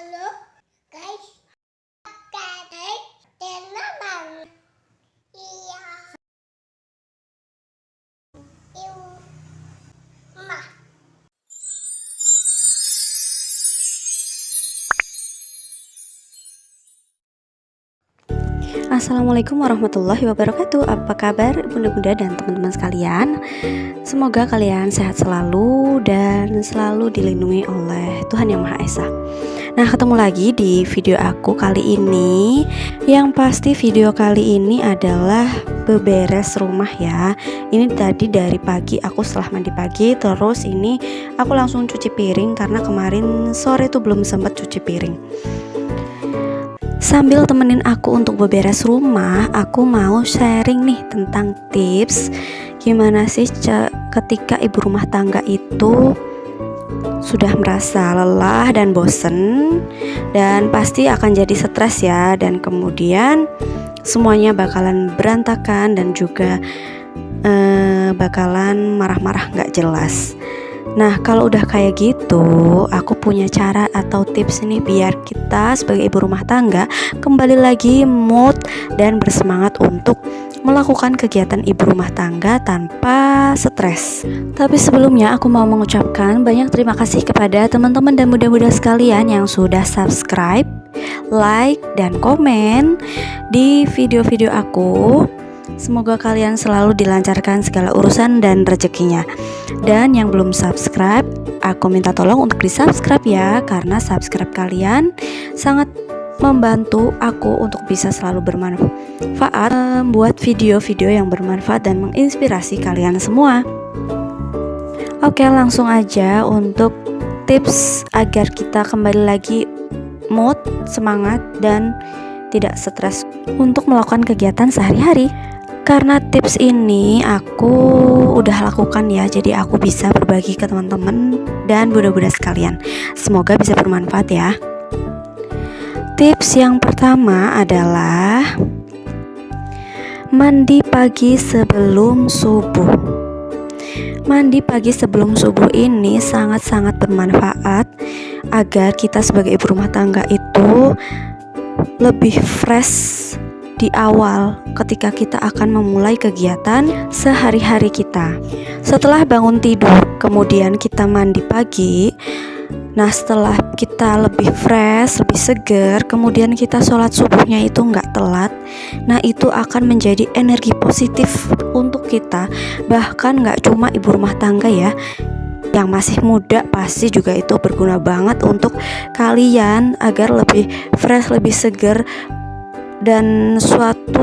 Halo guys, guys, Dena bang. Iya, iu, mah. Assalamualaikum warahmatullahi wabarakatuh. Apa kabar bunda-bunda dan teman-teman sekalian? Semoga kalian sehat selalu dan selalu dilindungi oleh Tuhan Yang Maha Esa. Nah, ketemu lagi di video aku kali ini. Yang pasti video kali ini adalah beberes rumah ya. Ini tadi dari pagi, aku setelah mandi pagi, terus ini aku langsung cuci piring karena kemarin sore tuh belum sempat cuci piring. Sambil temenin aku untuk beberes rumah, aku mau sharing nih tentang tips gimana sih ketika ibu rumah tangga itu sudah merasa lelah dan bosen, dan pasti akan jadi stres ya, dan kemudian semuanya bakalan berantakan dan juga bakalan marah-marah gak jelas. Nah, kalau udah kayak gitu, aku punya cara atau tips nih biar kita sebagai ibu rumah tangga kembali lagi mood dan bersemangat untuk melakukan kegiatan ibu rumah tangga tanpa stres. Tapi sebelumnya aku mau mengucapkan banyak terima kasih kepada teman-teman dan bunda-bunda sekalian yang sudah subscribe, like, dan komen di video-video aku. Semoga kalian selalu dilancarkan segala urusan dan rezekinya. Dan yang belum subscribe, aku minta tolong untuk di subscribe ya, karena subscribe kalian sangat membantu aku untuk bisa selalu bermanfaat, membuat video-video yang bermanfaat dan menginspirasi kalian semua. Oke, langsung aja untuk tips agar kita kembali lagi mood, semangat, dan tidak stres untuk melakukan kegiatan sehari-hari. Karena tips ini aku udah lakukan ya, jadi aku bisa berbagi ke teman-teman dan bunda-bunda sekalian. Semoga bisa bermanfaat ya. Tips yang pertama adalah mandi pagi sebelum subuh. Mandi pagi sebelum subuh ini sangat-sangat bermanfaat agar kita sebagai ibu rumah tangga itu lebih fresh di awal ketika kita akan memulai kegiatan sehari-hari kita. Setelah bangun tidur, kemudian kita mandi pagi. Nah, setelah kita lebih fresh, lebih seger, kemudian kita sholat subuhnya itu nggak telat. Nah, itu akan menjadi energi positif untuk kita. Bahkan nggak cuma ibu rumah tangga ya, yang masih muda pasti juga itu berguna banget untuk kalian agar lebih fresh, lebih seger, dan suatu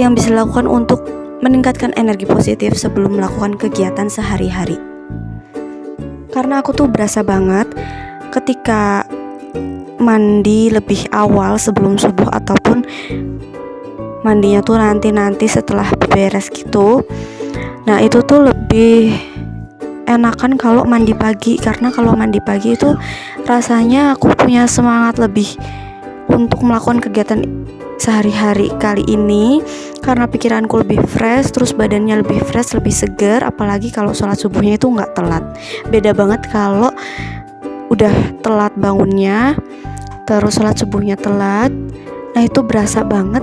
yang bisa dilakukan untuk meningkatkan energi positif sebelum melakukan kegiatan sehari-hari. Karena aku tuh berasa banget ketika mandi lebih awal sebelum subuh ataupun mandinya tuh nanti setelah beres gitu. Nah, itu tuh lebih enakan kalau mandi pagi, karena kalau mandi pagi itu rasanya aku punya semangat lebih untuk melakukan kegiatan sehari-hari kali ini, karena pikiranku lebih fresh, terus badannya lebih fresh, lebih segar. Apalagi kalau sholat subuhnya itu nggak telat. Beda banget kalau udah telat bangunnya, terus sholat subuhnya telat. Nah, itu berasa banget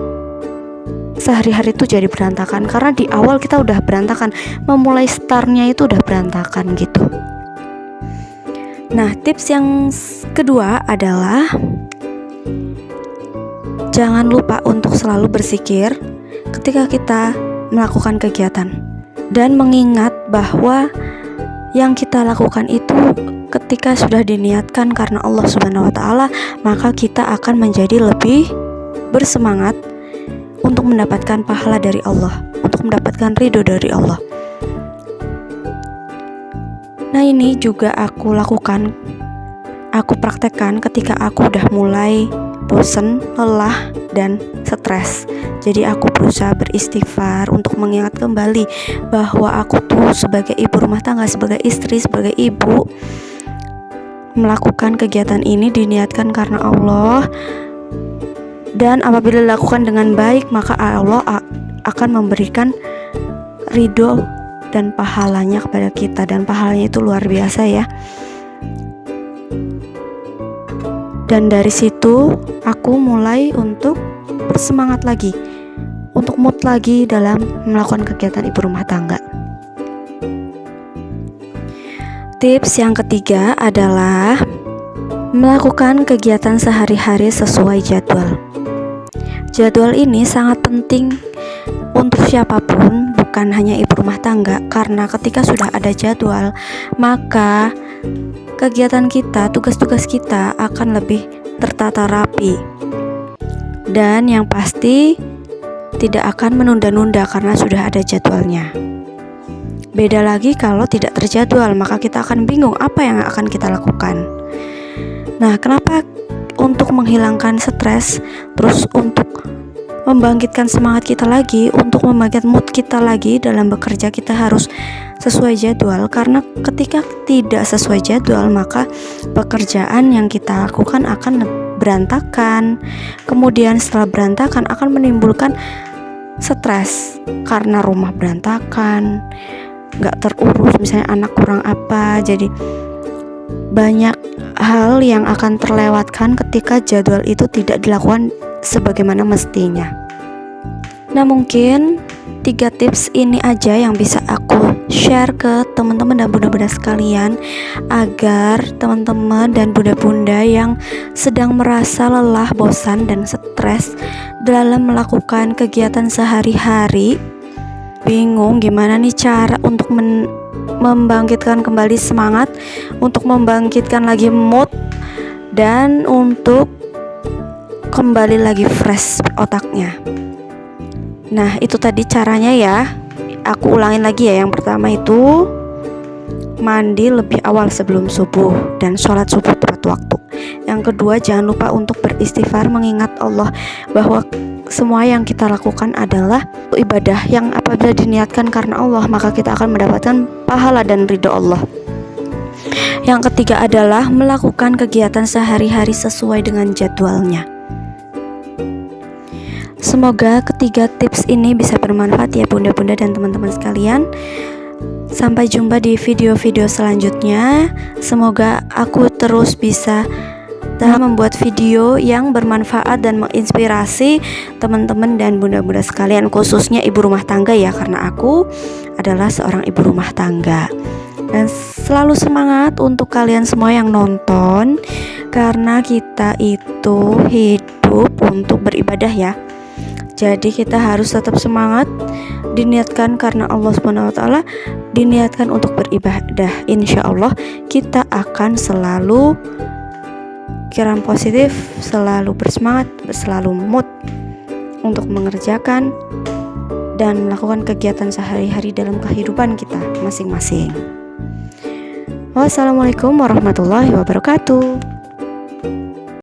sehari-hari itu jadi berantakan, karena di awal kita udah berantakan, memulai startnya itu udah berantakan gitu. Nah, tips yang kedua adalah jangan lupa untuk selalu berzikir ketika kita melakukan kegiatan, dan mengingat bahwa yang kita lakukan itu ketika sudah diniatkan karena Allah Subhanahu wa Ta'ala, maka kita akan menjadi lebih bersemangat untuk mendapatkan pahala dari Allah, untuk mendapatkan ridho dari Allah. Nah, ini juga aku lakukan, aku praktekkan ketika aku udah mulai bosen, lelah, dan stres. Jadi aku berusaha beristighfar untuk mengingat kembali bahwa aku tuh sebagai ibu rumah tangga, sebagai istri, sebagai ibu, melakukan kegiatan ini diniatkan karena Allah, dan apabila dilakukan dengan baik maka Allah akan memberikan ridho dan pahalanya kepada kita, dan pahalanya itu luar biasa ya. Dan dari situ aku mulai untuk bersemangat lagi, untuk mood lagi dalam melakukan kegiatan ibu rumah tangga. Tips yang ketiga adalah melakukan kegiatan sehari-hari sesuai jadwal. Jadwal ini sangat penting untuk siapapun, bukan hanya ibu rumah tangga, karena ketika sudah ada jadwal, maka kegiatan kita, tugas-tugas kita akan lebih tertata rapi. Dan yang pasti tidak akan menunda-nunda karena sudah ada jadwalnya. Beda lagi kalau tidak terjadwal, maka kita akan bingung apa yang akan kita lakukan. Nah, kenapa untuk menghilangkan stres, terus untuk membangkitkan semangat kita lagi, untuk membangkitkan mood kita lagi dalam bekerja, kita harus sesuai jadwal. Karena ketika tidak sesuai jadwal, maka pekerjaan yang kita lakukan akan berantakan. Kemudian setelah berantakan akan menimbulkan stres karena rumah berantakan, gak terurus, misalnya anak kurang apa. Jadi banyak hal yang akan terlewatkan ketika jadwal itu tidak dilakukan sebagaimana mestinya. Nah, mungkin 3 tips ini aja yang bisa aku share ke teman-teman dan bunda-bunda sekalian, agar teman-teman dan bunda-bunda yang sedang merasa lelah, bosan, dan stres dalam melakukan kegiatan sehari-hari, bingung gimana nih cara untuk membangkitkan kembali semangat, untuk membangkitkan lagi mood, dan untuk kembali lagi fresh otaknya. Nah, itu tadi caranya ya. Aku ulangin lagi ya. Yang pertama itu mandi lebih awal sebelum subuh dan sholat subuh tepat waktu. Yang kedua, jangan lupa untuk beristighfar, mengingat Allah bahwa semua yang kita lakukan adalah ibadah yang apabila diniatkan karena Allah, maka kita akan mendapatkan pahala dan ridho Allah. Yang ketiga adalah melakukan kegiatan sehari-hari sesuai dengan jadwalnya. Semoga ketiga tips ini bisa bermanfaat ya bunda-bunda dan teman-teman sekalian. Sampai jumpa di video-video selanjutnya. Semoga aku terus bisa membuat video yang bermanfaat dan menginspirasi teman-teman dan bunda-bunda sekalian, khususnya ibu rumah tangga ya, karena aku adalah seorang ibu rumah tangga. Dan selalu semangat untuk kalian semua yang nonton, karena kita itu hidup untuk beribadah ya. Jadi kita harus tetap semangat, diniatkan karena Allah SWT, diniatkan untuk beribadah. Insya Allah kita akan selalu pikiran positif, selalu bersemangat, selalu mood untuk mengerjakan dan melakukan kegiatan sehari-hari dalam kehidupan kita masing-masing. Wassalamualaikum warahmatullahi wabarakatuh.